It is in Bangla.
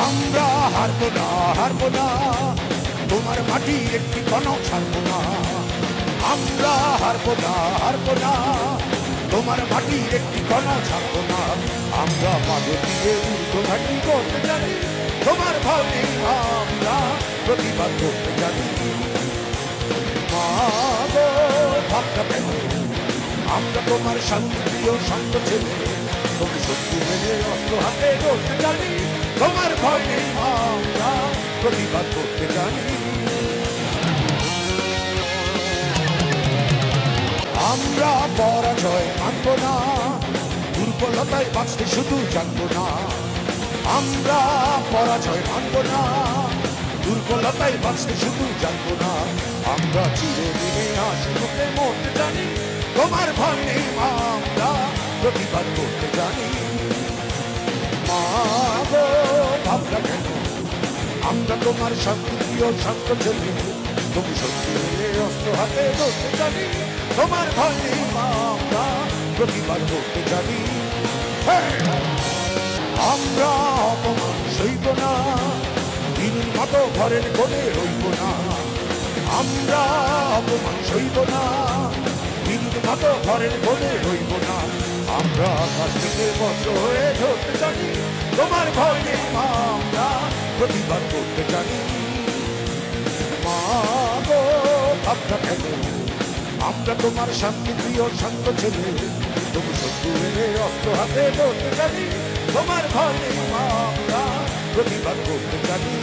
আমরা হারবো না, হারবো না, তোমার মাটির একটি কণা ছাড়বো না। আমরা হারবো না, হারবো না, তোমার মাটির একটি কণা ছাড়বো না। আমরা পাদ দিয়ে ঊর্ধ্বঘাটি করতে জানি, তোমার ভয় নেই, আমরা প্রতিবাদ করতে জানি। মা গো ভাবটা কেন, আমরা তোমার শান্তিপ্রিয় শান্ত ছেলে, তুমি শত্রু মেনে অস্ত্র হাতে করতে জানি, তোমার ভয় নেই, আমরা প্রতিবাদ করতে জানি। আমরা পরাজয় মানব না, দুর্বলতায় বাঁচতে শুধু জানবো না। আমরা পরাজয় মানব না, দুর্বলতায় বাঁচতে শুধু জানবো না। আমরা চিরদিনে হাসিমুখে মরতে জানি, তোমার ভয় নেই, আমরা প্রতিবাদ করতে জানি। মা গো ভাবনা কেন, আমরা তোমার শান্তিপ্রিয় শান্ত ছেলে, তুমি শত্রু মেনে অস্ত্র হাতে ধরতে জানি, তোমার ভয় নেই, আমরা প্রতিবাদ করতে জানি। আমরা অপমান সইব না, দিনের মতো ঘরের কোণে রইব না। আমরা অপমান সইব না, দিনের মতো ঘরের কোণে রইব না। আমরা আকাশ থেকে বজ্র হয়ে ধরতে জানি, তোমার ভয় নেই, আমরা প্রতিবাদ করতে জানি। মা গো ভাবনা কেন, আমরা তোমার শান্তিপ্রিয় শান্ত ছেলে, তুমি শত্রু মেনে অস্ত্র হাতে ধরতে জানি, তোমার ভয় নেই, আমরা প্রতিবাদ করতে জানি।